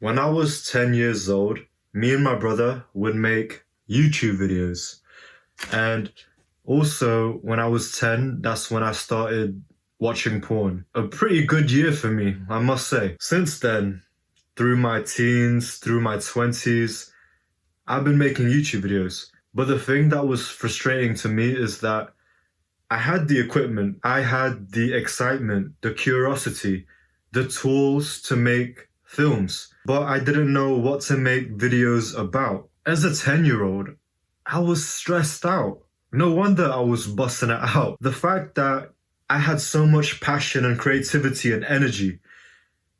When I was 10 years old, me and my brother would make YouTube videos. And also, when I was 10, that's when I started watching porn. A pretty good year for me, I must say. Since then, through my teens, through my 20s, I've been making YouTube videos. But the thing that was frustrating to me is that I had the equipment, I had the excitement, the curiosity, the tools to make films, but I didn't know what to make videos about. As a 10-year-old, I was stressed out. No wonder I was busting it out. The fact that I had so much passion and creativity and energy,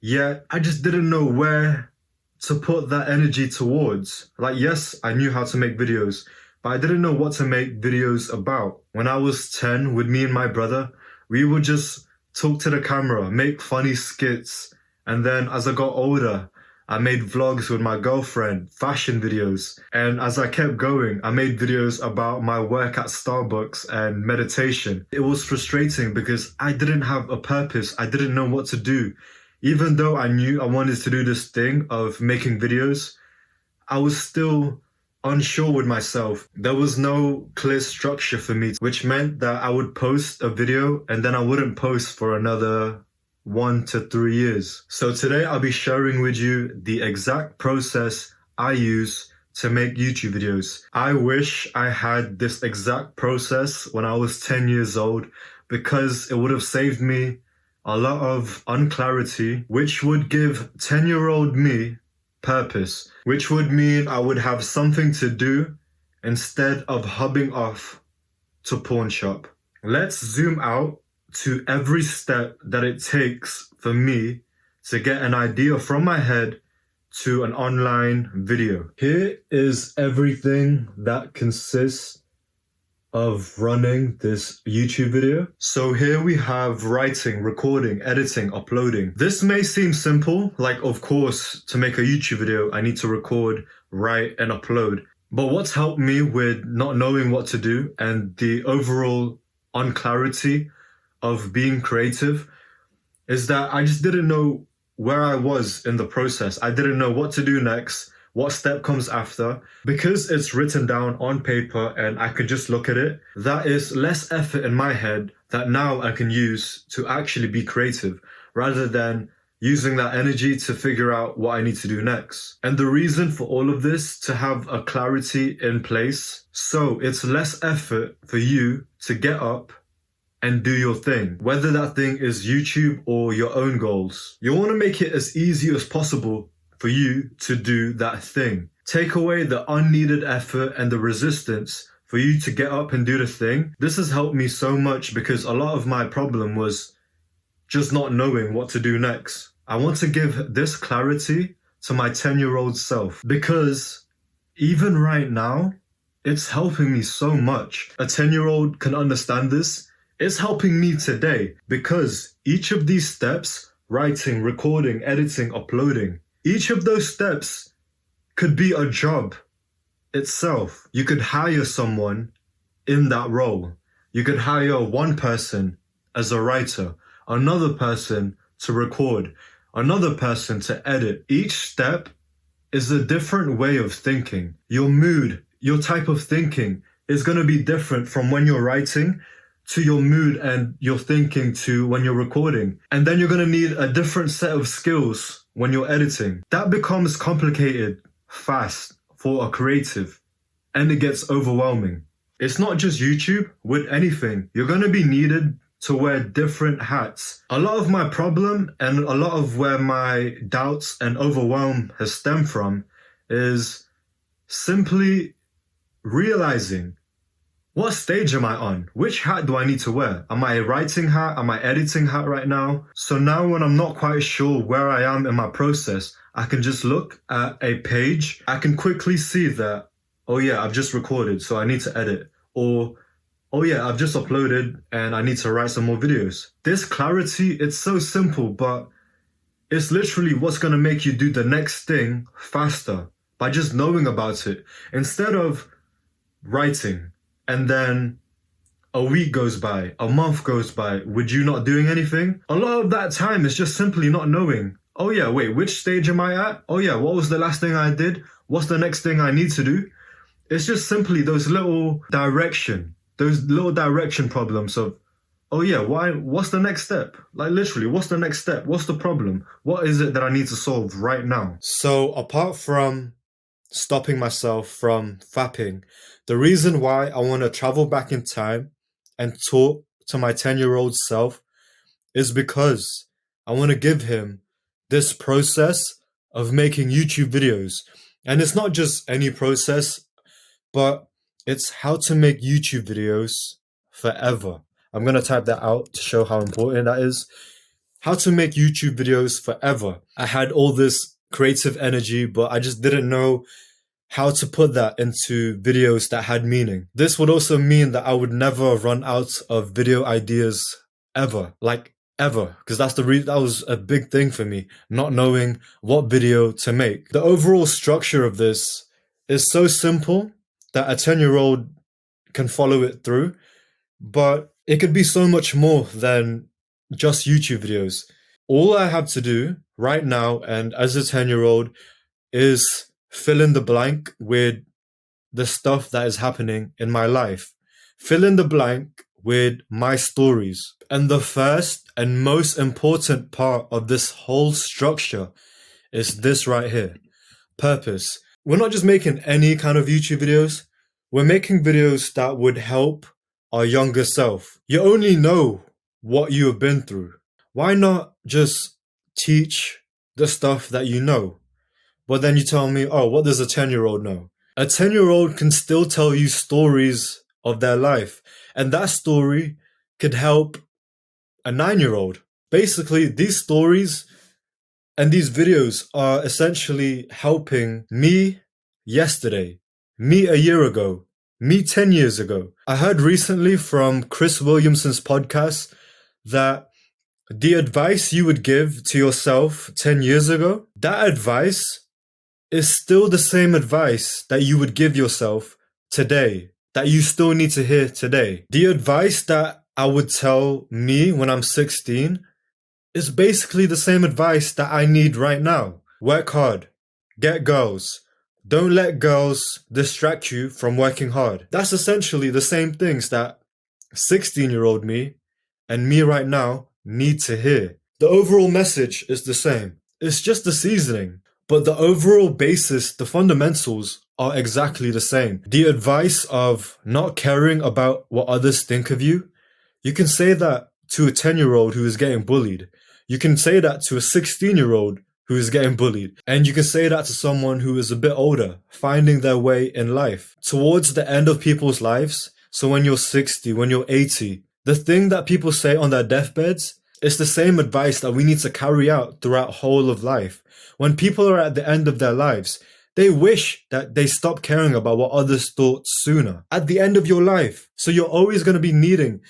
yet I just didn't know where to put that energy towards. Like, yes, I knew how to make videos, but I didn't know what to make videos about. When I was 10, with me and my brother, we would just talk to the camera, make funny skits. And then as I got older, I made vlogs with my girlfriend, fashion videos. And as I kept going, I made videos about my work at Starbucks and meditation. It was frustrating because I didn't have a purpose. I didn't know what to do. Even though I knew I wanted to do this thing of making videos, I was still unsure with myself. There was no clear structure for me, which meant that I would post a video and then I wouldn't post for another 1 to 3 years. So today I'll be sharing with you the exact process I use to make YouTube videos. I wish I had this exact process when I was 10 years old because it would have saved me a lot of unclarity, which would give 10-year-old me purpose, which would mean I would have something to do instead of hubbing off to pawn shop. Let's zoom out to every step that it takes for me to get an idea from my head to an online video. Here is everything that consists of running this YouTube video. So here we have writing, recording, editing, uploading. This may seem simple, like of course to make a YouTube video I need to record, write and upload. But what's helped me with not knowing what to do and the overall unclarity of being creative is that I just didn't know where I was in the process. I didn't know what to do next, what step comes after. Because it's written down on paper and I could just look at it, that is less effort in my head that now I can use to actually be creative rather than using that energy to figure out what I need to do next. And the reason for all of this, to have a clarity in place, so it's less effort for you to get up and do your thing, whether that thing is YouTube or your own goals. You want to make it as easy as possible for you to do that thing. Take away the unneeded effort and the resistance for you to get up and do the thing. This has helped me so much because a lot of my problem was just not knowing what to do next. I want to give this clarity to my 10-year-old self because even right now, it's helping me so much. A 10-year-old can understand this. It's helping me today because each of these steps, writing, recording, editing, uploading, each of those steps could be a job itself. You could hire someone in that role. You could hire one person as a writer, another person to record, another person to edit. Each step is a different way of thinking. Your mood, your type of thinking is going to be different from when you're writing to your mood and your thinking to when you're recording. And then you're going to need a different set of skills when you're editing. That becomes complicated fast for a creative and it gets overwhelming. It's not just YouTube. With anything, you're going to be needed to wear different hats. A lot of my problem and a lot of where my doubts and overwhelm has stemmed from is simply realizing, what stage am I on? Which hat do I need to wear? Am I a writing hat? Am I editing hat right now? So now when I'm not quite sure where I am in my process, I can just look at a page. I can quickly see that, oh yeah, I've just recorded, so I need to edit. Or, oh yeah, I've just uploaded and I need to write some more videos. This clarity, it's so simple, but it's literally what's going to make you do the next thing faster by just knowing about it. Instead of writing, and then a week goes by, a month goes by, with you not doing anything. A lot of that time is just simply not knowing, Oh yeah, wait, which stage am I at? Oh yeah, what was the last thing I did? What's the next thing I need to do? It's just simply those little direction problems of, oh yeah, what's the next step? Like literally, what's the next step? What's the problem? What is it that I need to solve right now? So apart from stopping myself from fapping, the reason why I want to travel back in time and talk to my 10-year-old self is because I want to give him this process of making YouTube videos. And it's not just any process, but it's how to make YouTube videos forever. I'm going to type that out to show how important that is. How to make YouTube videos forever. I had all this creative energy, but I just didn't know how to put that into videos that had meaning. This would also mean that I would never run out of video ideas ever, like ever, because that was a big thing for me, not knowing what video to make. The overall structure of this is so simple that a 10-year-old can follow it through, but it could be so much more than just YouTube videos. All I have to do right now and as a 10-year-old is fill in the blank with the stuff that is happening in my life. Fill in the blank with my stories. And the first and most important part of this whole structure is this right here. Purpose. We're not just making any kind of YouTube videos. We're making videos that would help our younger self. You only know what you have been through. Why not just teach the stuff that you know? But then you tell me, oh, what does a 10-year-old know? A 10-year-old can still tell you stories of their life. And that story could help a 9-year-old. Basically, these stories and these videos are essentially helping me yesterday, me a year ago, me 10 years ago. I heard recently from Chris Williamson's podcast that the advice you would give to yourself 10 years ago, that advice is still the same advice that you would give yourself today, that you still need to hear today. The advice that I would tell me when I'm 16 is basically the same advice that I need right now. Work hard, get girls, don't let girls distract you from working hard. That's essentially the same things that 16-year-old me and me right now need to hear. The overall message is the same. It's just the seasoning. But the overall basis, the fundamentals are exactly the same. The advice of not caring about what others think of you, you can say that to a 10-year-old who is getting bullied. You can say that to a 16-year-old who is getting bullied. And you can say that to someone who is a bit older, finding their way in life. Towards the end of people's lives, so when you're 60, when you're 80, the thing that people say on their deathbeds is the same advice that we need to carry out throughout whole of life. When people are at the end of their lives, they wish that they stopped caring about what others thought sooner. At the end of your life. So you're always going to be needing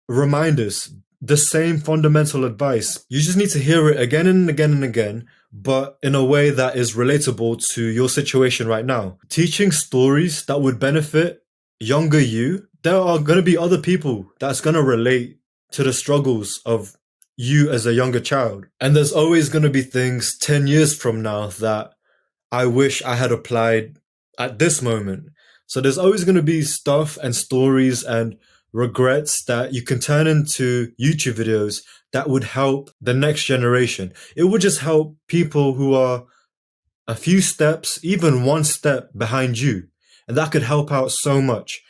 reminders, the same fundamental advice. You just need to hear it again and again and again, but in a way that is relatable to your situation right now. Teaching stories that would benefit younger you, there are going to be other people that's going to relate to the struggles of you as a younger child. And there's always going to be things 10 years from now that I wish I had applied at this moment. So there's always going to be stuff and stories and regrets that you can turn into YouTube videos that would help the next generation. It would just help people who are a few steps, even one step behind you. And that could help out so much.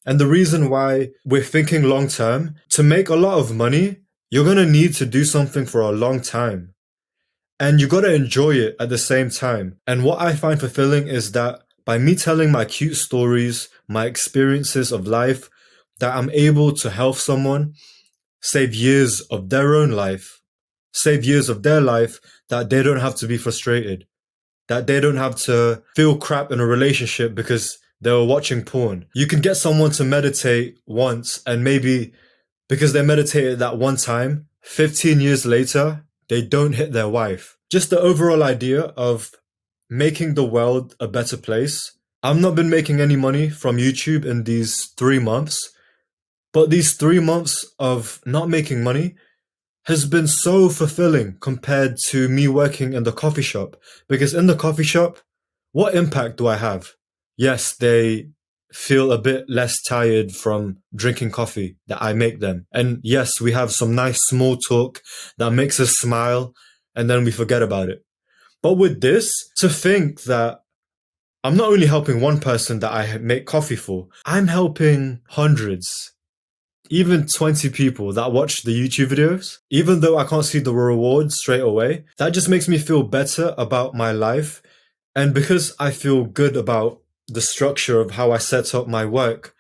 And the reason why we're thinking long term, to make a lot of money, you're going to need to do something for a long time. And you got to enjoy it at the same time. And what I find fulfilling is that by me telling my cute stories, my experiences of life, that I'm able to help someone save years of their own life, save years of their life, that they don't have to be frustrated, that they don't have to feel crap in a relationship because they were watching porn. You can get someone to meditate once, and maybe because they meditated that one time, 15 years later, they don't hit their wife. Just the overall idea of making the world a better place. I've not been making any money from YouTube in these 3 months, but these 3 months of not making money has been so fulfilling compared to me working in the coffee shop. Because in the coffee shop, what impact do I have? Yes, they feel a bit less tired from drinking coffee that I make them. And yes, we have some nice small talk that makes us smile and then we forget about it. But with this, to think that I'm not only helping one person that I make coffee for, I'm helping hundreds, even 20 people that watch the YouTube videos. Even though I can't see the reward straight away, that just makes me feel better about my life. And because I feel good about the structure of how I set up my work,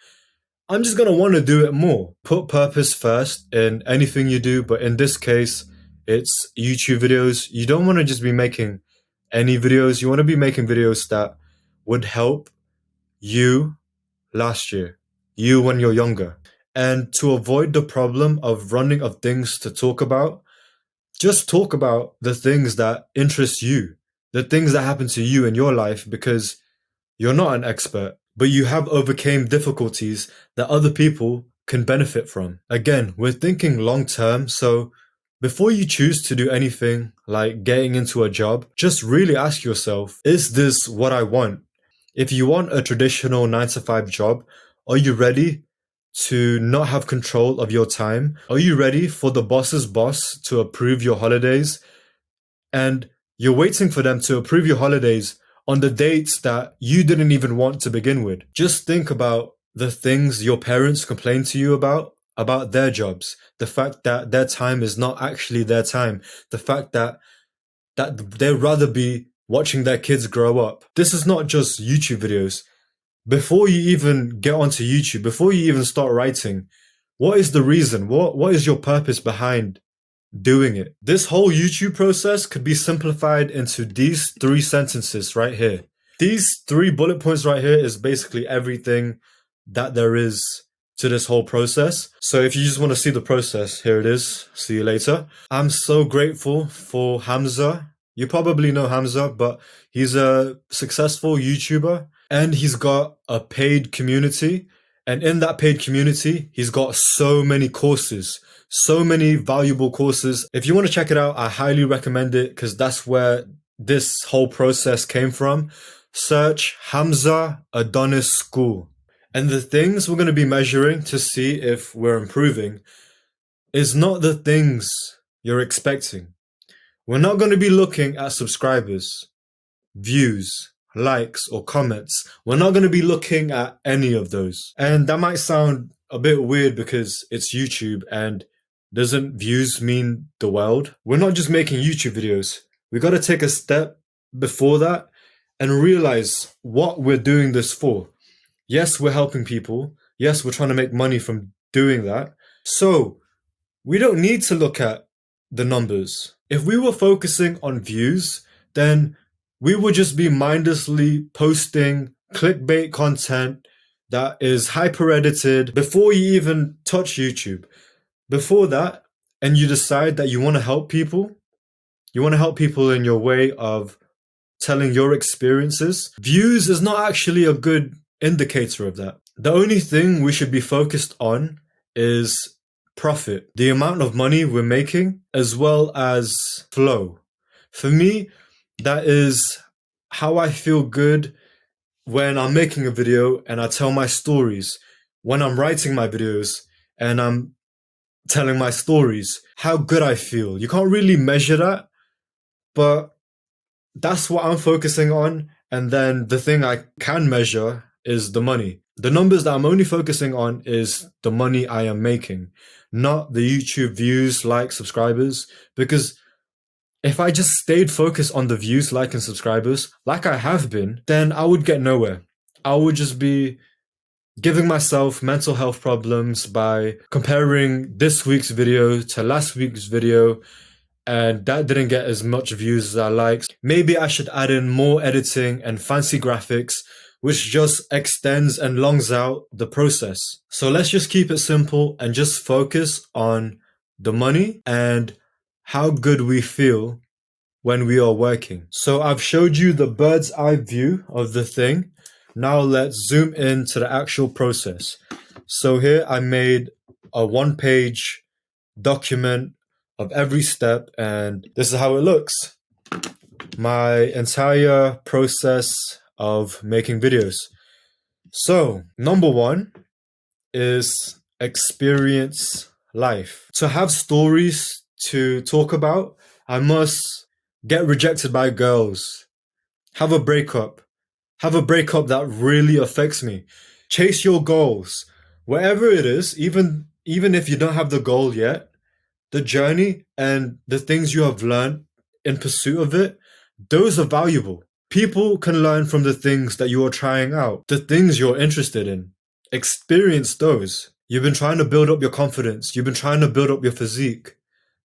I'm just going to want to do it more. Put purpose first in anything you do, but in this case, it's YouTube videos. You don't want to just be making any videos. You want to be making videos that would help you last year, you when you're younger. And to avoid the problem of running of things to talk about, just talk about the things that interest you, the things that happen to you in your life, because you're not an expert, but you have overcame difficulties that other people can benefit from. Again, we're thinking long term, so before you choose to do anything like getting into a job, just really ask yourself, is this what I want? If you want a traditional 9 to 5 job, are you ready to not have control of your time? Are you ready for the boss's boss to approve your holidays? And you're waiting for them to approve your holidays on the dates that you didn't even want to begin with. Just think about the things your parents complain to you about their jobs, the fact that their time is not actually their time, the fact that they'd rather be watching their kids grow up. This is not just YouTube videos. Before you even get onto YouTube, before you even start writing, what is the reason? What is your purpose behind doing it? This whole YouTube process could be simplified into these 3 sentences right here. These 3 bullet points right here is basically everything that there is to this whole process. So if you just want to see the process, here it is. See you later. I'm so grateful for Hamza. You probably know Hamza, but he's a successful YouTuber and he's got a paid community. And in that paid community, he's got so many courses, so many valuable courses. If you want to check it out, I highly recommend it because that's where this whole process came from. Search Hamza Adonis School. And the things we're going to be measuring to see if we're improving is not the things you're expecting. We're not going to be looking at subscribers, views, likes, or comments. We're not going to be looking at any of those. And that might sound a bit weird because it's YouTube and doesn't views mean the world? We're not just making YouTube videos. We got to take a step before that and realize what we're doing this for. Yes, we're helping people. Yes, we're trying to make money from doing that. So we don't need to look at the numbers. If we were focusing on views, then we would just be mindlessly posting clickbait content that is hyper edited before you even touch YouTube. Before that, and you decide that you want to help people in your way of telling your experiences, views is not actually a good indicator of that. The only thing we should be focused on is profit, the amount of money we're making, as well as flow. For me, that is how I feel good when I'm making a video and I tell my stories, when I'm writing my videos and I'm telling my stories, how good I feel. You can't really measure that, but that's what I'm focusing on. And then the thing I can measure is the money. The numbers that I'm only focusing on is the money I am making, not the YouTube views, likes, subscribers. Because if I just stayed focused on the views, like, and subscribers, like I have been, then I would get nowhere. I would just be giving myself mental health problems by comparing this week's video to last week's video, and that didn't get as much views as I liked. Maybe I should add in more editing and fancy graphics, which just extends and longs out the process. So let's just keep it simple and just focus on the money and how good we feel when we are working. So I've showed you the bird's eye view of the thing. Now let's zoom into the actual process. So here I made a 1-page document of every step, and this is how it looks. My entire process of making videos. So, number one is experience life. To have stories to talk about, I must get rejected by girls, have a breakup that really affects me, chase your goals, wherever it is, even if you don't have the goal yet, the journey and the things you have learned in pursuit of it, those are valuable. People can learn from the things that you are trying out, the things you're interested in. Experience those. You've been trying to build up your confidence. You've been trying to build up your physique.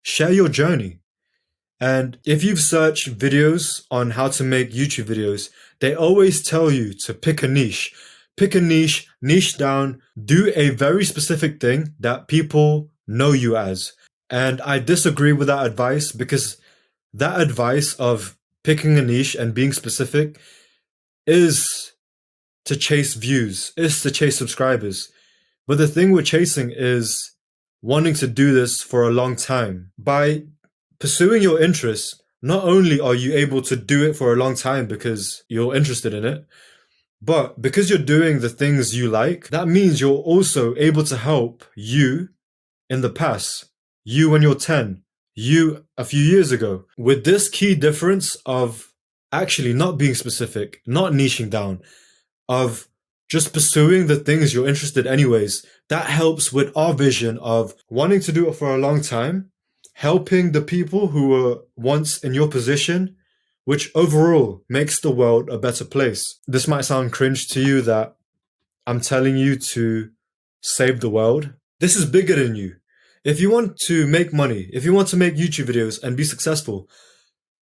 Share your journey. And if you've searched videos on how to make YouTube videos, they always tell you to pick a niche. Pick a niche down, do a very specific thing that people know you as. And I disagree with that advice, because that advice of picking a niche and being specific is to chase views, is to chase subscribers. But the thing we're chasing is wanting to do this for a long time. By pursuing your interests, not only are you able to do it for a long time because you're interested in it, but because you're doing the things you like, that means you're also able to help you in the past, you when you're 10, you a few years ago. With this key difference of actually not being specific, not niching down, of just pursuing the things you're interested anyways, that helps with our vision of wanting to do it for a long time, helping the people who were once in your position, which overall makes the world a better place. This might sound cringe to you that I'm telling you to save the world. This is bigger than you. If you want to make money, if you want to make YouTube videos and be successful,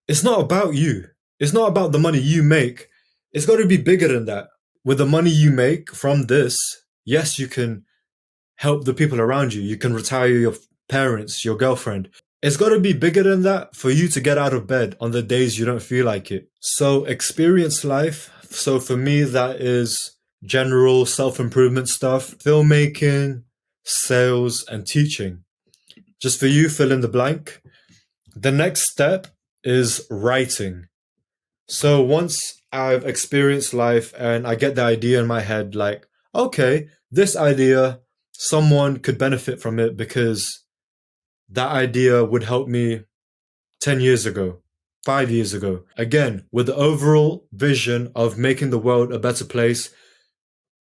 it's not about you. It's not about the money you make. It's got to be bigger than that. With the money you make from this, yes, you can help the people around you. You can retire your parents, your girlfriend. It's got to be bigger than that for you to get out of bed on the days you don't feel like it. So experience life. So for me, that is general self-improvement stuff, filmmaking, sales, and teaching. Just for you, fill in the blank. The next step is writing. So once I've experienced life and I get the idea in my head, like, okay, this idea, someone could benefit from it because that idea would help me 10 years ago, 5 years ago. Again, with the overall vision of making the world a better place,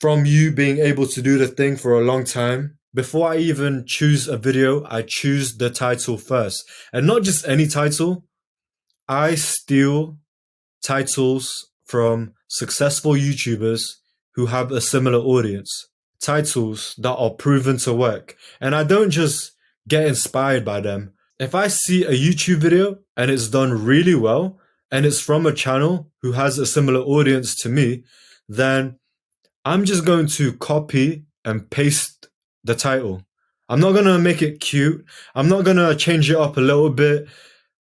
from you being able to do the thing for a long time. Before I even choose a video, I choose the title first. And not just any title. I steal titles from successful YouTubers who have a similar audience. Titles that are proven to work. And I don't just get inspired by them. If I see a YouTube video and it's done really well, and it's from a channel who has a similar audience to me, then I'm just going to copy and paste the title. I'm not going to make it cute. I'm not going to change it up a little bit.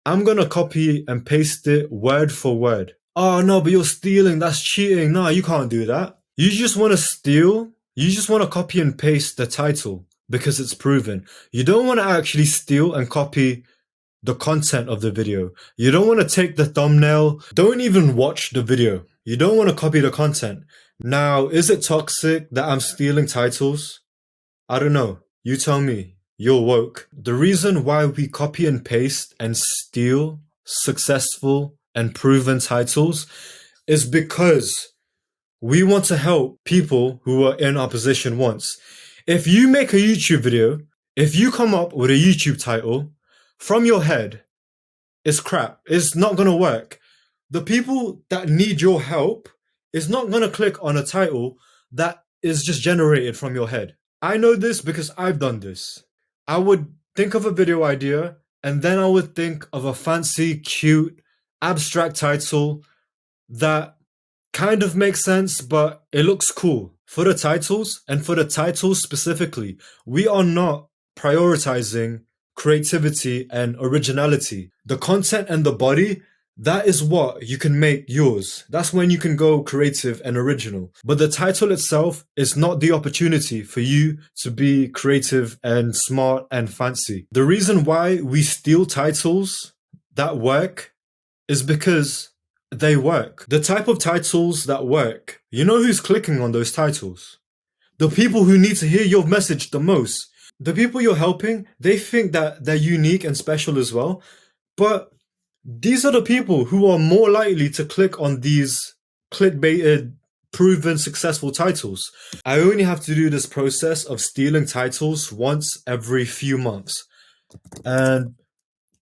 I'm going to copy and paste it word for word. Oh no, but you're stealing. That's cheating. No, you can't do that. You just want to steal. You just want to copy and paste the title because it's proven. You don't want to actually steal and copy the content of the video. You don't want to take the thumbnail. Don't even watch the video. You don't want to copy the content. Now, is it toxic that I'm stealing titles? I don't know. You tell me. You're woke. The reason why we copy and paste and steal successful and proven titles is because we want to help people who were in our position once. If you make a YouTube video, if you come up with a YouTube title from your head, it's crap. It's not going to work. The people that need your help is not going to click on a title that is just generated from your head. I know this because I've done this. I would think of a video idea and then I would think of a fancy, cute, abstract title that kind of makes sense, but it looks cool. For the titles, and for the titles specifically, we are not prioritizing creativity and originality. The content and the body, that is what you can make yours. That's when you can go creative and original. But the title itself is not the opportunity for you to be creative and smart and fancy. The reason why we steal titles that work is because they work. The type of titles that work, you know who's clicking on those titles? The people who need to hear your message the most. The people you're helping, they think that they're unique and special as well. But these are the people who are more likely to click on these clickbaited, proven successful titles. I only have to do this process of stealing titles once every few months. And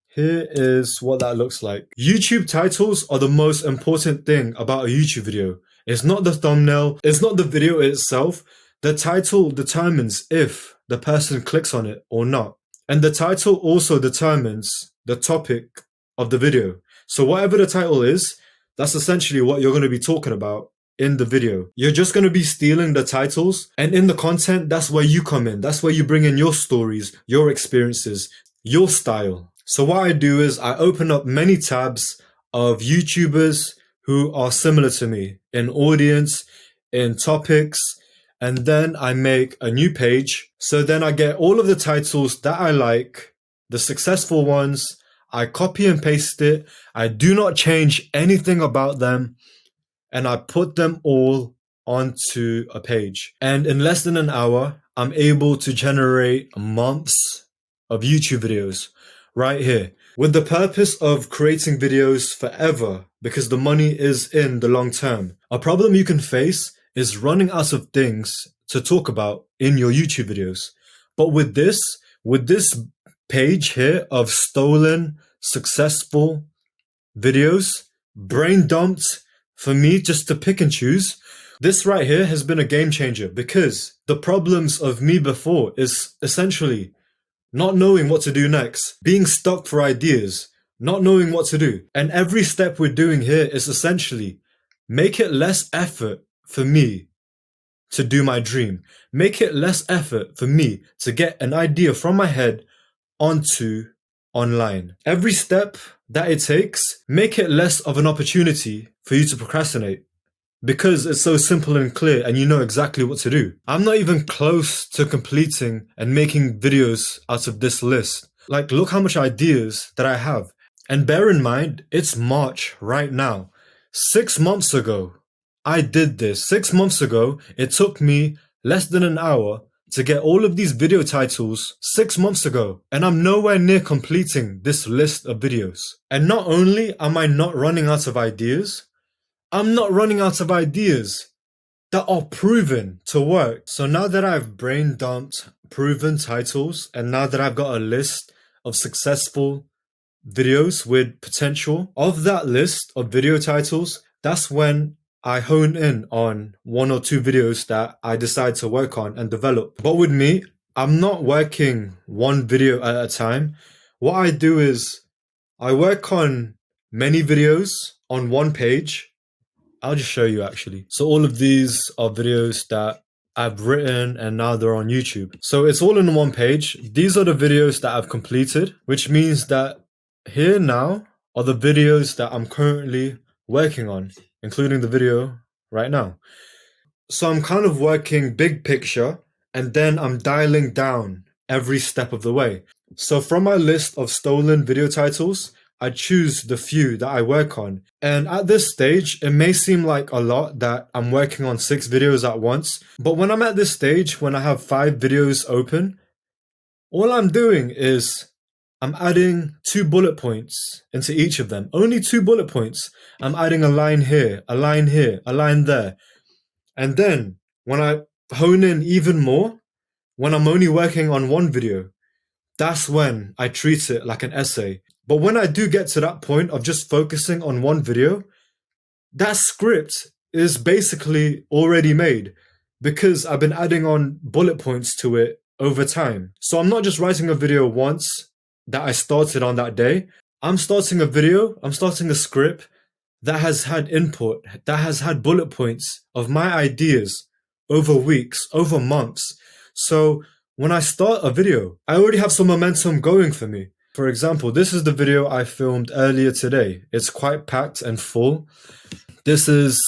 here is what that looks like. YouTube titles are the most important thing about a YouTube video. It's not the thumbnail, it's not the video itself. The title determines if the person clicks on it or not. And the title also determines the topic of the video. So whatever the title is, that's essentially what you're going to be talking about in the video. You're just going to be stealing the titles, and in the content, that's where you come in. That's where you bring in your stories, your experiences, your style. So what I do is I open up many tabs of YouTubers who are similar to me in audience, in topics, and then I make a new page. So then I get all of the titles that I like, the successful ones. I copy and paste it. I do not change anything about them. And I put them all onto a page. And in less than an hour, I'm able to generate months of YouTube videos right here, with the purpose of creating videos forever, because the money is in the long term. A problem you can face is running out of things to talk about in your YouTube videos. But with this page here of stolen, successful videos, brain dumped for me just to pick and choose, this right here has been a game changer, because the problems of me before is essentially not knowing what to do next, being stuck for ideas, not knowing what to do. And every step we're doing here is essentially make it less effort for me to do my dream. Make it less effort for me to get an idea from my head onto online. Every step that it takes, make it less of an opportunity for you to procrastinate, because it's so simple and clear and you know exactly what to do. I'm not even close to completing and making videos out of this list. Like, look how much ideas that I have. And bear in mind, it's March right now. 6 months ago, I did this. 6 months ago, it took me less than an hour to get all of these video titles 6 months ago. And I'm nowhere near completing this list of videos. And not only am I not running out of ideas, I'm not running out of ideas that are proven to work. So now that I've brain dumped proven titles, and now that I've got a list of successful videos with potential, of that list of video titles, that's when I hone in on 1 or 2 videos that I decide to work on and develop. But with me, I'm not working one video at a time. What I do is I work on many videos on one page. I'll just show you actually. So all of these are videos that I've written and now they're on YouTube. So it's all in one page. These are the videos that I've completed, which means that here now are the videos that I'm currently working on, including the video right now. So I'm kind of working big picture, and then I'm dialing down every step of the way. So from my list of stolen video titles, I choose the few that I work on. And at this stage, it may seem like a lot that I'm working on 6 videos at once. But when I'm at this stage, when I have 5 videos open, all I'm doing is I'm adding 2 bullet points into each of them. Only 2 bullet points. I'm adding a line here, a line here, a line there. And then when I hone in even more, when I'm only working on 1 video, that's when I treat it like an essay. But when I do get to that point of just focusing on 1 video, that script is basically already made, because I've been adding on bullet points to it over time. So I'm not just writing a video once that I started on that day. I'm starting a script that has had input, that has had bullet points of my ideas over weeks, over months. So when I start a video, I already have some momentum going for me. For example, this is the video I filmed earlier today. It's quite packed and full. This is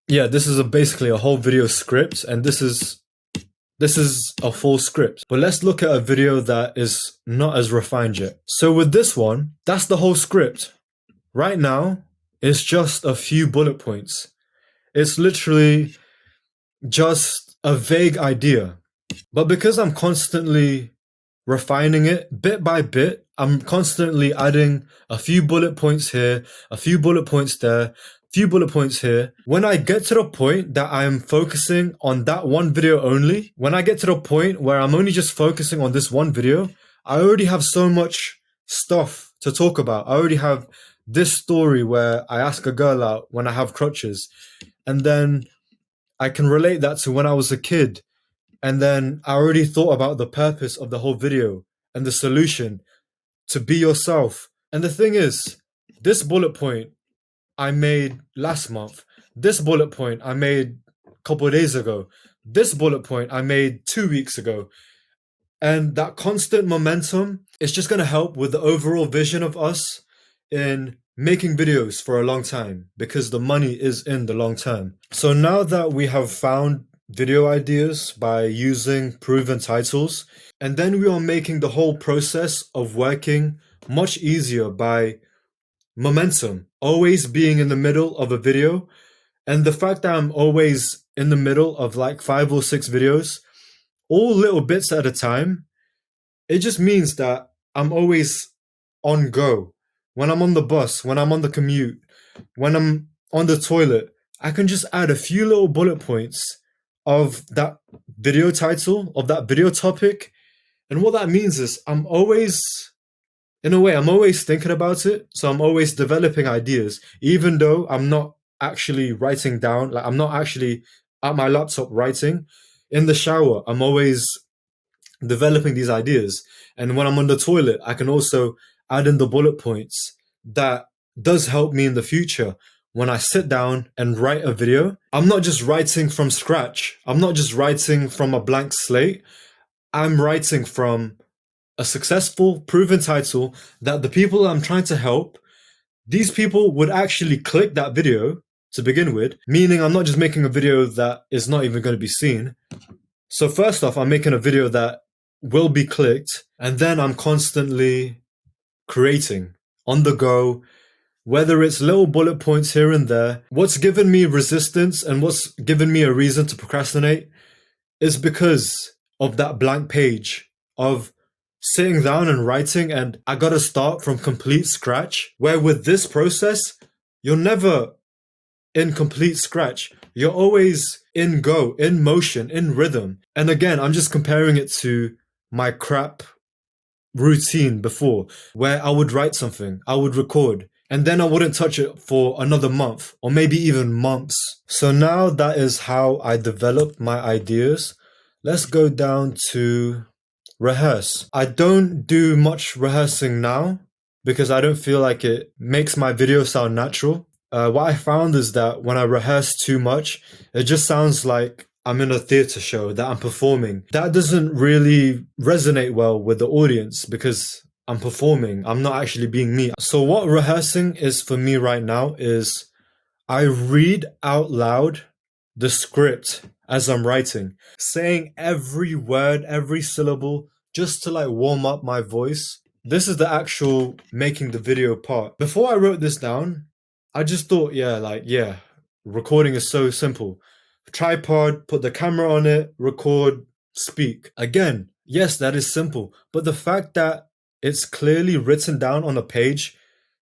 basically a whole video script, and this is a full script. But let's look at a video that is not as refined yet. So with this one, that's the whole script. Right now, it's just a few bullet points. It's literally just a vague idea. But because I'm constantly refining it bit by bit, I'm constantly adding a few bullet points here, a few bullet points there, few bullet points here. When I get to the point that I'm focusing on that one video only, when I get to the point where I'm only just focusing on this one video, I already have so much stuff to talk about. I already have this story where I ask a girl out when I have crutches, and then I can relate that to when I was a kid. And then I already thought about the purpose of the whole video and the solution to be yourself. And the thing is, this bullet point I made last month. This bullet point I made a couple of days ago. This bullet point I made 2 weeks ago. And that constant momentum is just going to help with the overall vision of us in making videos for a long time, because the money is in the long term. So now that we have found video ideas by using proven titles, and then we are making the whole process of working much easier by momentum, always being in the middle of a video. And the fact that I'm always in the middle of like 5 or 6 videos, all little bits at a time, it just means that I'm always on go. When I'm on the bus, when I'm on the commute, when I'm on the toilet, I can just add a few little bullet points of that video title, of that video topic. And what that means is I'm always thinking about it. So I'm always developing ideas, even though I'm not actually writing down, like I'm not actually at my laptop writing. In the shower, I'm always developing these ideas. And when I'm on the toilet, I can also add in the bullet points that does help me in the future. When I sit down and write a video, I'm not just writing from scratch. I'm not just writing from a blank slate. I'm writing from a successful, proven title that the people I'm trying to help, these people would actually click that video to begin with, meaning I'm not just making a video that is not even going to be seen. So first off, I'm making a video that will be clicked, and then I'm constantly creating on the go, whether it's little bullet points here and there. What's given me resistance and what's given me a reason to procrastinate is because of that blank page of sitting down and writing, and I gotta start from complete scratch. Where with this process, you're never in complete scratch. You're always in go, in motion, in rhythm. And again, I'm just comparing it to my crap routine before, where I would write something, I would record, and then I wouldn't touch it for another month or maybe even months. So now that is how I develop my ideas. Let's go down to rehearse. I don't do much rehearsing now because I don't feel like it makes my video sound natural. What I found is that when I rehearse too much, it just sounds like I'm in a theater show, that I'm performing. That doesn't really resonate well with the audience because I'm performing. I'm not actually being me. So what rehearsing is for me right now is I read out loud the script as I'm writing, saying every word, every syllable, just to like warm up my voice. This is the actual making the video part. Before I wrote this down, I just thought, recording is so simple. Tripod, put the camera on it, record, speak. Again, yes, that is simple. But the fact that it's clearly written down on a page,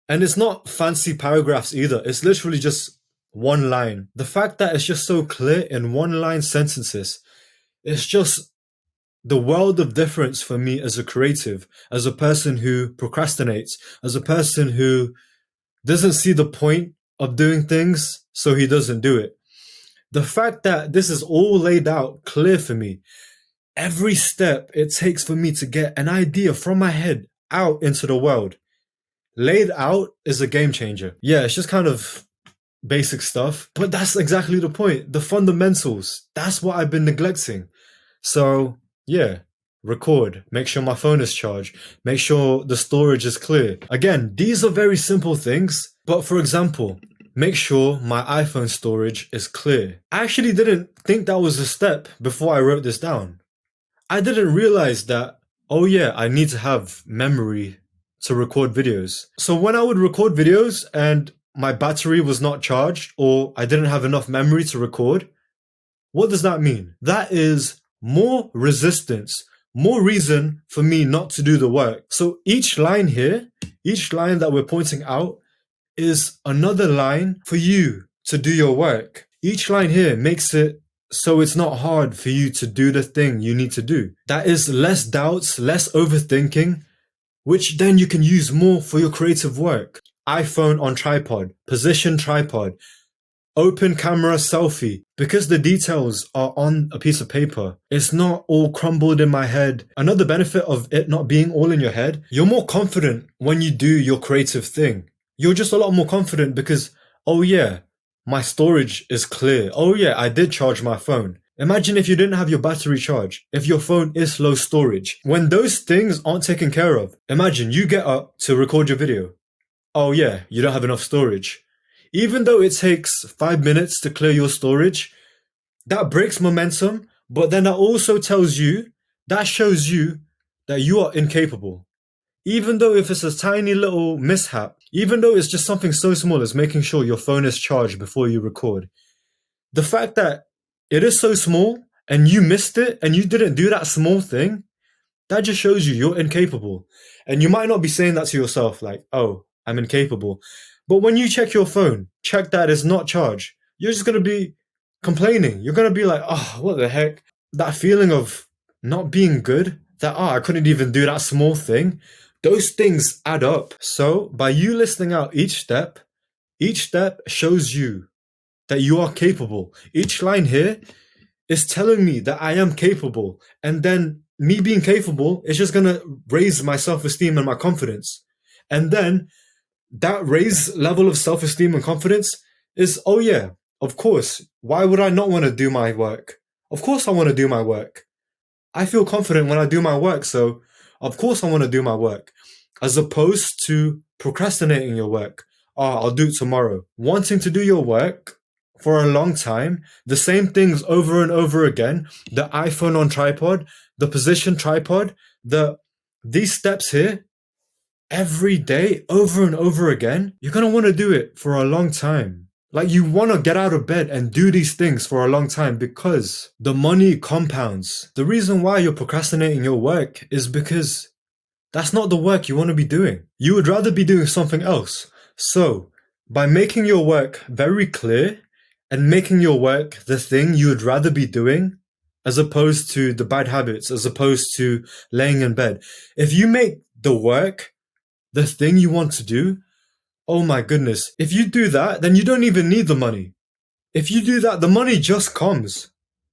and it's not fancy paragraphs either. It's literally just one line. The fact that it's just so clear in one line sentences, it's just the world of difference for me as a creative, as a person who procrastinates, as a person who doesn't see the point of doing things, so he doesn't do it. The fact that this is all laid out clear for me, every step it takes for me to get an idea from my head out into the world, laid out, is a game changer. Yeah, it's just kind of basic stuff, but that's exactly the point. The fundamentals, that's what I've been neglecting. So yeah, record, make sure my phone is charged, make sure the storage is clear. Again, these are very simple things, but for example, make sure my iPhone storage is clear. I actually didn't think that was a step before I wrote this down. I didn't realize that, oh yeah, I need to have memory to record videos. So when I would record videos and my battery was not charged or I didn't have enough memory to record, what does that mean? That is more resistance, more reason for me not to do the work. So each line here, each line that we're pointing out is another line for you to do your work. Each line here makes it so it's not hard for you to do the thing you need to do. That is less doubts, less overthinking, which then you can use more for your creative work. iPhone on tripod, position tripod, open camera selfie. Because the details are on a piece of paper, it's not all crumbled in my head. Another benefit of it not being all in your head, you're more confident when you do your creative thing. You're just a lot more confident because, oh yeah, my storage is clear. Oh yeah, I did charge my phone. Imagine if you didn't have your battery charged, if your phone is low storage. When those things aren't taken care of, imagine you get up to record your video. Oh yeah, you don't have enough storage. Even though it takes 5 minutes to clear your storage, that breaks momentum, but then that also tells you, that shows you that you are incapable. Even though if it's a tiny little mishap, even though it's just something so small as making sure your phone is charged before you record, the fact that it is so small and you missed it and you didn't do that small thing, that just shows you you're incapable. And you might not be saying that to yourself like, oh, I'm incapable. But when you check your phone, check that it's not charged, you're just going to be complaining. You're going to be like, oh, what the heck? That feeling of not being good, that, oh, I couldn't even do that small thing. Those things add up. So by you listing out each step shows you that you are capable. Each line here is telling me that I am capable. And then me being capable is just going to raise my self-esteem and my confidence. And then that raised level of self-esteem and confidence is, oh yeah, of course. Why would I not want to do my work? Of course I want to do my work. I feel confident when I do my work, so of course I want to do my work. As opposed to procrastinating your work. Oh, I'll do it tomorrow. Wanting to do your work for a long time, the same things over and over again, the iPhone on tripod, the position tripod, these steps here, every day, over and over again, you're going to want to do it for a long time. Like you want to get out of bed and do these things for a long time because the money compounds. The reason why you're procrastinating your work is because that's not the work you want to be doing. You would rather be doing something else. So by making your work very clear and making your work the thing you would rather be doing, as opposed to the bad habits, as opposed to laying in bed, if you make the work the thing you want to do, oh my goodness. If you do that, then you don't even need the money. If you do that, the money just comes.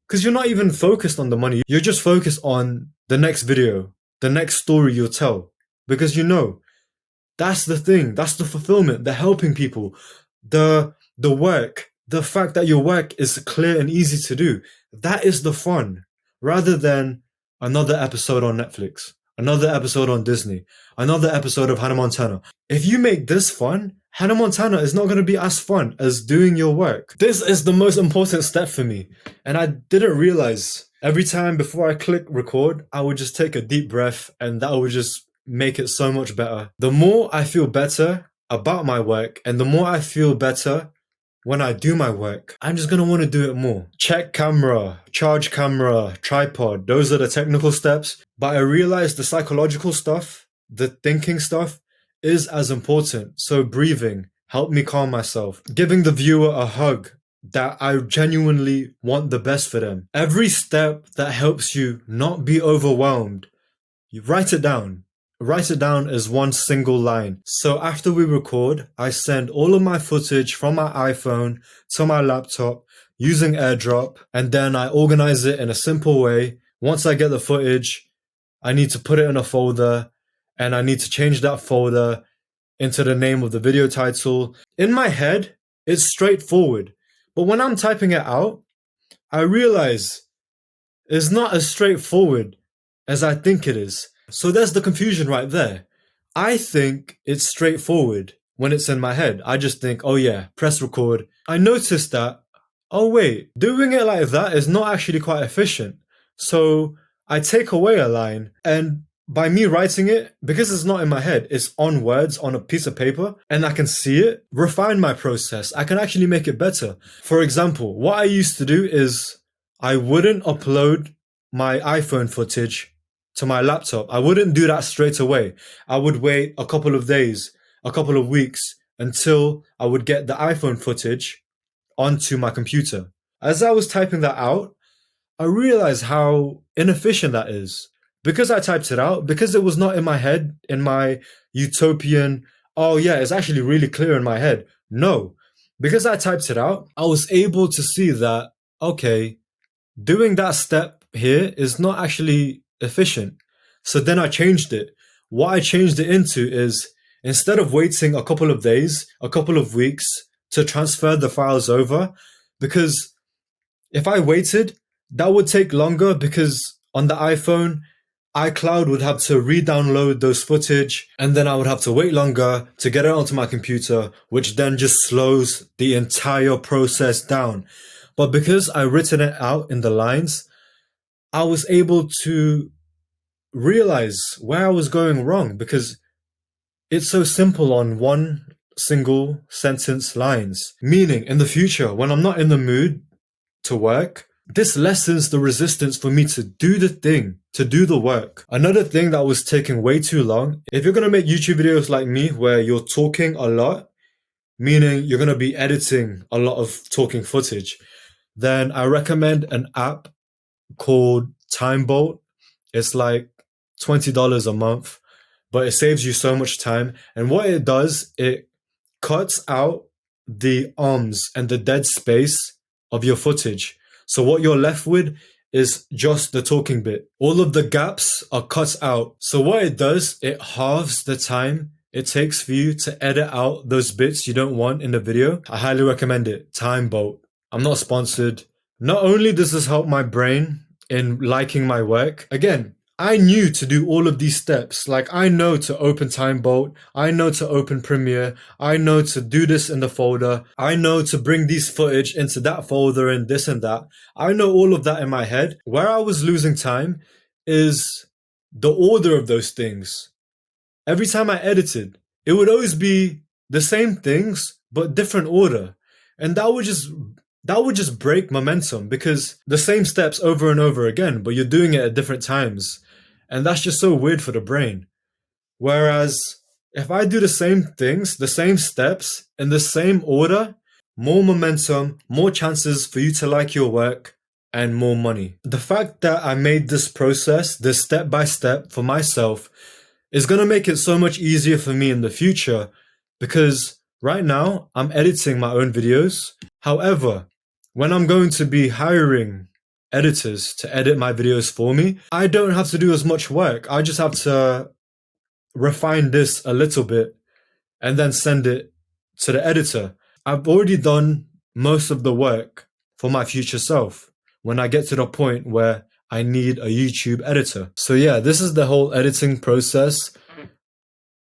Because you're not even focused on the money. You're just focused on the next video, the next story you'll tell. Because you know, that's the thing. That's the fulfillment, the helping people, the work, the fact that your work is clear and easy to do. That is the fun. Rather than another episode on Netflix, another episode on Disney, another episode of Hannah Montana. If you make this fun, Hannah Montana is not going to be as fun as doing your work. This is the most important step for me. And I didn't realize every time before I click record, I would just take a deep breath and that would just make it so much better. The more I feel better about my work and the more I feel better when I do my work, I'm just going to want to do it more. Check camera, charge camera, tripod. Those are the technical steps. But I realized the psychological stuff, the thinking stuff is as important. So breathing helped me calm myself. Giving the viewer a hug that I genuinely want the best for them. Every step that helps you not be overwhelmed, you write it down. Write it down as one single line. So after we record, I send all of my footage from my iPhone to my laptop using AirDrop, and then I organize it in a simple way. Once I get the footage, I need to put it in a folder, and I need to change that folder into the name of the video title. In my head, it's straightforward. But when I'm typing it out, I realize it's not as straightforward as I think it is. So there's the confusion right there. I think it's straightforward when it's in my head. I just think, oh yeah, press record. I noticed that, oh wait, doing it like that is not actually quite efficient. So I take away a line, and by me writing it, because it's not in my head, it's on words on a piece of paper and I can see it, refine my process. I can actually make it better. For example, what I used to do is I wouldn't upload my iPhone footage to my laptop. I wouldn't do that straight away. I would wait a couple of days, a couple of weeks until I would get the iPhone footage onto my computer. As I was typing that out, I realized how inefficient that is. Because I typed it out, because it was not in my head, in my utopian, oh yeah, it's actually really clear in my head. No, because I typed it out, I was able to see that, okay, doing that step here is not actually efficient. So then I changed it. What I changed it into is, instead of waiting a couple of days, a couple of weeks to transfer the files over, because if I waited, that would take longer, because on the iPhone, iCloud would have to re-download those footage, and then I would have to wait longer to get it onto my computer, which then just slows the entire process down. But because I written it out in the lines, I was able to realize where I was going wrong, because it's so simple on one single sentence lines. Meaning, in the future, when I'm not in the mood to work, this lessens the resistance for me to do the thing, to do the work. Another thing that was taking way too long, if you're going to make YouTube videos like me where you're talking a lot, meaning you're going to be editing a lot of talking footage, then I recommend an app called Timebolt. It's like $20 a month, but it saves you so much time. And what it does, it cuts out the ums and the dead space of your footage. So what you're left with is just the talking bit. All of the gaps are cut out. So what it does, it halves the time it takes for you to edit out those bits you don't want in the video. I highly recommend it. Timebolt. I'm not sponsored. Not only does this help my brain in liking my work, again, I knew to do all of these steps. Like, I know to open Timebolt, I know to open Premiere, I know to do this in the folder, I know to bring these footage into that folder and this and that. I know all of that in my head. Where I was losing time is the order of those things. Every time I edited, it would always be the same things, but different order. And that would just break momentum, because the same steps over and over again, but you're doing it at different times. And that's just so weird for the brain. Whereas if I do the same things, the same steps in the same order, more momentum, more chances for you to like your work, and more money. The fact that I made this process, this step by step for myself, is going to make it so much easier for me in the future, because right now I'm editing my own videos. However, when I'm going to be hiring editors to edit my videos for me, I don't have to do as much work. I just have to refine this a little bit and then send it to the editor. I've already done most of the work for my future self when I get to the point where I need a YouTube editor. So yeah, this is the whole editing process.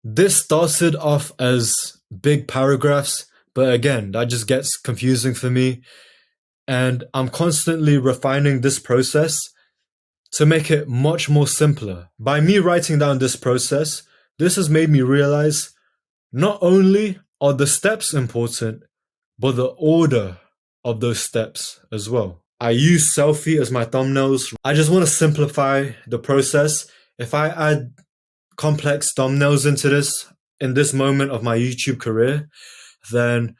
This started off as big paragraphs, but again, that just gets confusing for me. And I'm constantly refining this process to make it much more simpler. By me writing down this process, this has made me realize not only are the steps important, but the order of those steps as well. I use selfie as my thumbnails. I just want to simplify the process. If I add complex thumbnails into this in this moment of my YouTube career, then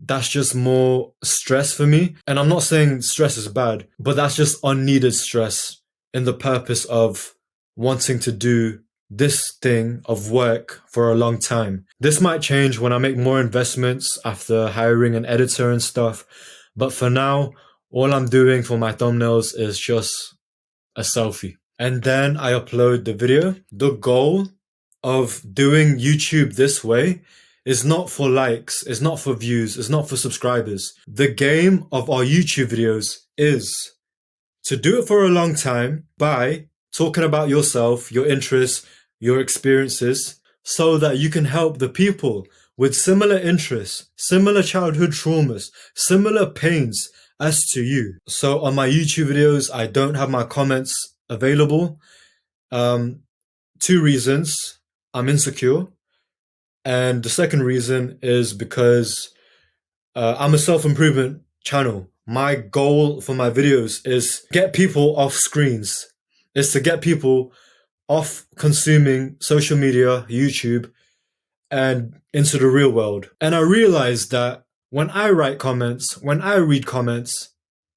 that's just more stress for me. And I'm not saying stress is bad, but that's just unneeded stress in the purpose of wanting to do this thing of work for a long time. This might change when I make more investments after hiring an editor and stuff. But for now, all I'm doing for my thumbnails is just a selfie. And then I upload the video. The goal of doing YouTube this way is not for likes, it's not for views, it's not for subscribers. The game of our YouTube videos is to do it for a long time by talking about yourself, your interests, your experiences, so that you can help the people with similar interests, similar childhood traumas, similar pains as to you. So on my YouTube videos, I don't have my comments available. Two reasons: I'm insecure, and the second reason is because I'm a self-improvement channel. My goal for my videos is get people off screens, is to get people off consuming social media, YouTube, and into the real world. And I realized that when I write comments, when I read comments,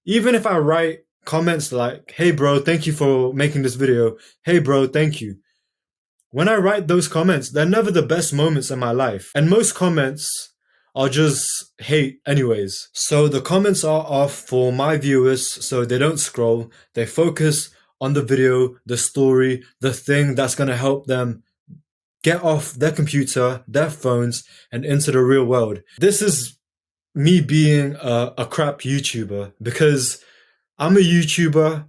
even if I write comments like, hey bro, thank you for making this video, hey bro, thank you. When I write those comments, they're never the best moments in my life. And most comments are just hate anyways. So the comments are off for my viewers so they don't scroll. They focus on the video, the story, the thing that's going to help them get off their computer, their phones, and into the real world. This is me being a crap YouTuber because I'm a YouTuber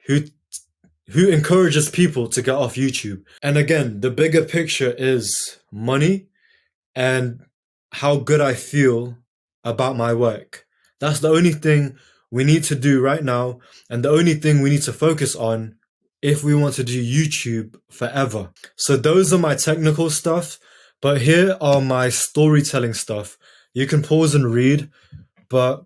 who encourages people to get off YouTube. And again, the bigger picture is money and how good I feel about my work. That's the only thing we need to do right now, and the only thing we need to focus on if we want to do YouTube forever. So those are my technical stuff, but here are my storytelling stuff. You can pause and read, but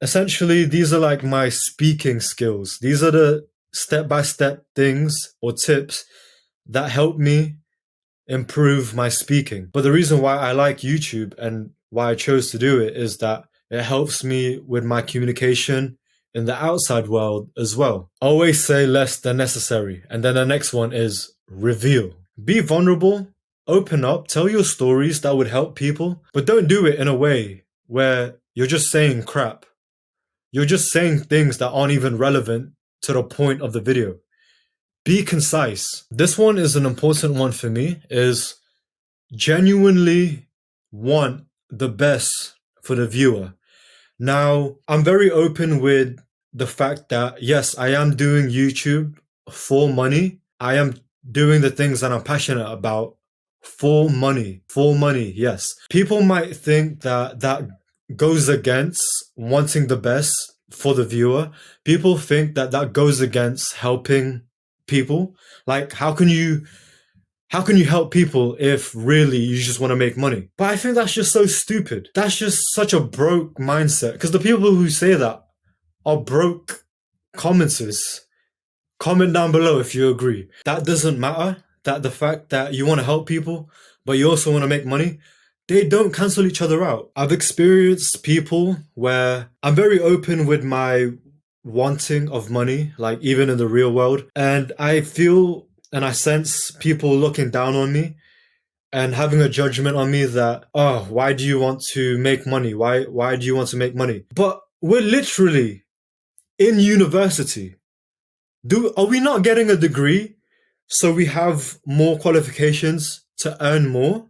essentially these are like my speaking skills. These are the step-by-step things or tips that help me improve my speaking. But the reason why I like YouTube and why I chose to do it is that it helps me with my communication in the outside world as well. Always say less than necessary. And then the next one is reveal. Be vulnerable, open up, tell your stories that would help people, but don't do it in a way where you're just saying crap. You're just saying things that aren't even relevant to the point of the video. Be concise. This one is an important one for me, is genuinely want the best for the viewer. Now, I'm very open with the fact that, yes, I am doing YouTube for money. I am doing the things that I'm passionate about for money. For money, yes. People might think that that goes against wanting the best for the viewer. People think that that goes against helping people. Like, how can you help people if really you just want to make money? But I think that's just so stupid. That's just such a broke mindset. Because the people who say that are broke commenters. Comment down below if you agree. That doesn't matter. That the fact that you want to help people, but you also want to make money, they don't cancel each other out. I've experienced people where I'm very open with my wanting of money, like even in the real world. And I feel and I sense people looking down on me and having a judgment on me that, oh, why do you want to make money? Why do you want to make money? But we're literally in university. Are we not getting a degree so we have more qualifications to earn more?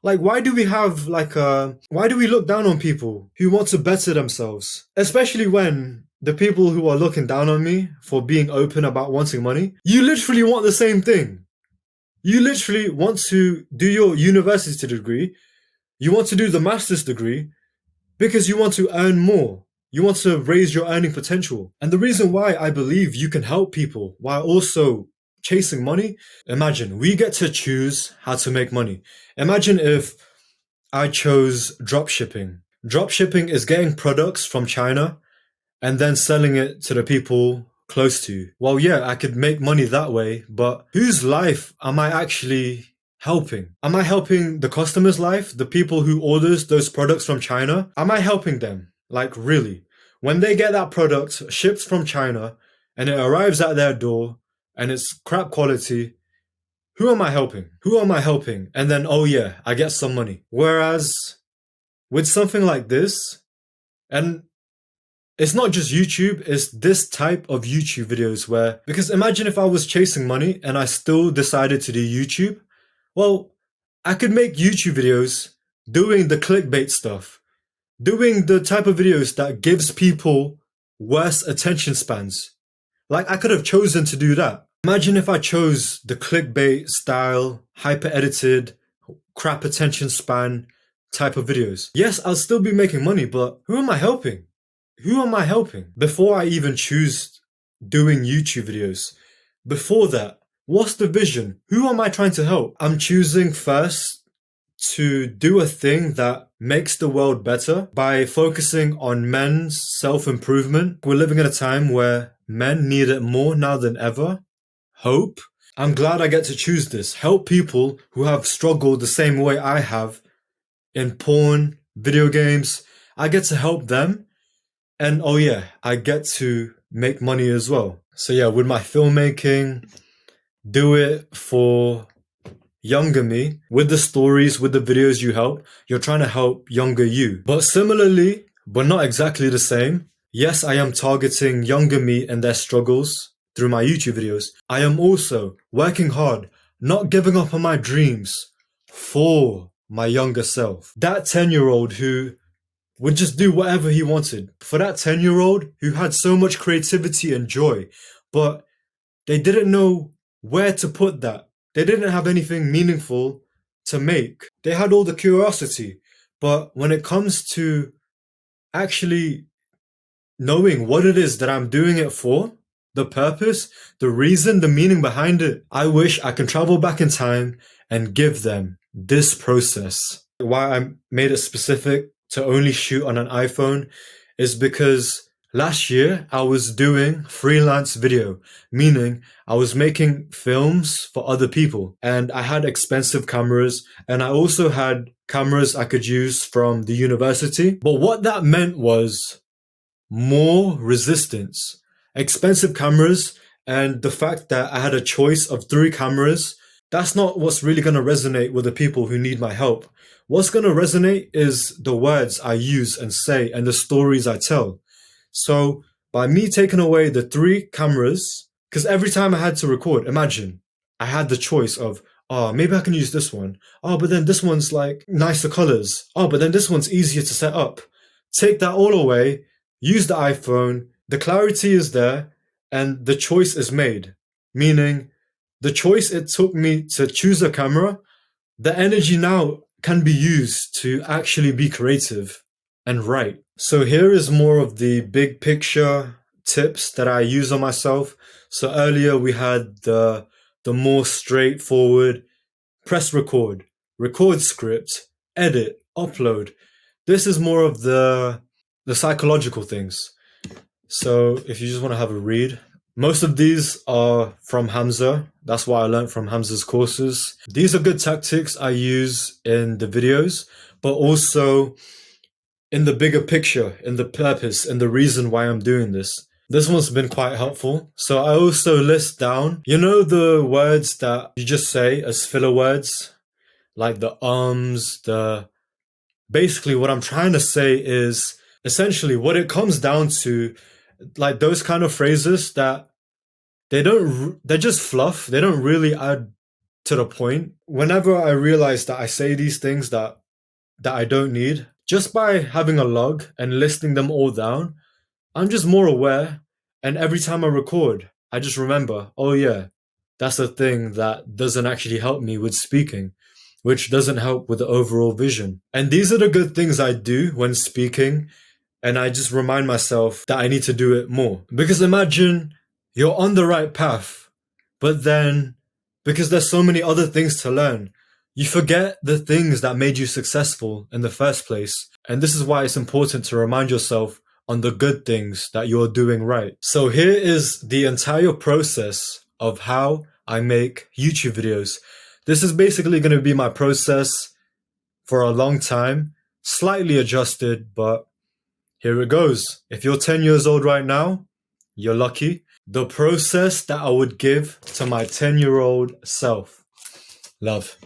Like, why do we look down on people who want to better themselves? Especially when the people who are looking down on me for being open about wanting money, you literally want the same thing. You literally want to do your university degree. You want to do the master's degree because you want to earn more. You want to raise your earning potential. And the reason why I believe you can help people while also chasing money, imagine we get to choose how to make money. Imagine if I chose drop shipping. Drop shipping is getting products from China and then selling it to the people close to you. Well, yeah, I could make money that way, but whose life am I actually helping? Am I helping the customer's life? The people who orders those products from China? Am I helping them? Like, really? When they get that product shipped from China and it arrives at their door and it's crap quality, who am I helping? Who am I helping? And then, oh yeah, I get some money. Whereas with something like this, and it's not just YouTube, it's this type of YouTube videos where, because imagine if I was chasing money and I still decided to do YouTube. Well, I could make YouTube videos doing the clickbait stuff, doing the type of videos that gives people worse attention spans. Like, I could have chosen to do that. Imagine if I chose the clickbait style, hyper edited, crap attention span type of videos. Yes, I'll still be making money, but who am I helping? Who am I helping? Before I even choose doing YouTube videos, before that, what's the vision? Who am I trying to help? I'm choosing first to do a thing that makes the world better by focusing on men's self-improvement. We're living in a time where men need it more now than ever. Hope. I'm glad I get to choose this. Help people who have struggled the same way I have in porn, video games. I get to help them. And oh yeah, I get to make money as well. So yeah, with my filmmaking, do it for younger me. With the stories, with the videos you help, you're trying to help younger you. But similarly, but not exactly the same, yes, I am targeting younger me and their struggles through my YouTube videos. I am also working hard, not giving up on my dreams for my younger self. That 10-year-old who would just do whatever he wanted. For that 10-year-old who had so much creativity and joy, but they didn't know where to put that. They didn't have anything meaningful to make. They had all the curiosity, but when it comes to actually knowing what it is that I'm doing it for, the purpose, the reason, the meaning behind it, I wish I can travel back in time and give them this process. Why I made it specific to only shoot on an iPhone is because last year I was doing freelance video, meaning I was making films for other people, and I had expensive cameras, and I also had cameras I could use from the university. But what that meant was more resistance, expensive cameras, and the fact that I had a choice of 3 cameras. That's not what's really going to resonate with the people who need my help. What's going to resonate is the words I use and say and the stories I tell. So by me taking away the 3 cameras, because every time I had to record, imagine I had the choice of, oh, maybe I can use this one. Oh, but then this one's like nicer colors. Oh, but then this one's easier to set up. Take that all away, use the iPhone, the clarity is there, and the choice is made. Meaning, the choice it took me to choose a camera, the energy now can be used to actually be creative and write. So here is more of the big picture tips that I use on myself. So earlier we had the more straightforward press record, record script, edit, upload. This is more of the psychological things. So if you just want to have a read, most of these are from Hamza. That's what I learned from Hamza's courses. These are good tactics I use in the videos, but also in the bigger picture, in the purpose, and the reason why I'm doing this. This one's been quite helpful. So I also list down, you know, the words that you just say as filler words, like the basically what I'm trying to say is essentially what it comes down to, like those kind of phrases that they're just fluff. They don't really add to the point. Whenever I realize that I say these things that I don't need, just by having a log and listing them all down, I'm just more aware. And every time I record, I just remember, oh yeah, that's a thing that doesn't actually help me with speaking, which doesn't help with the overall vision. And these are the good things I do when speaking. And I just remind myself that I need to do it more. Because imagine you're on the right path, but then because there's so many other things to learn, you forget the things that made you successful in the first place. And this is why it's important to remind yourself on the good things that you're doing right. So here is the entire process of how I make YouTube videos. This is basically going to be my process for a long time, slightly adjusted, but here it goes. If you're 10 years old right now, you're lucky. The process that I would give to my 10-year-old self. Love.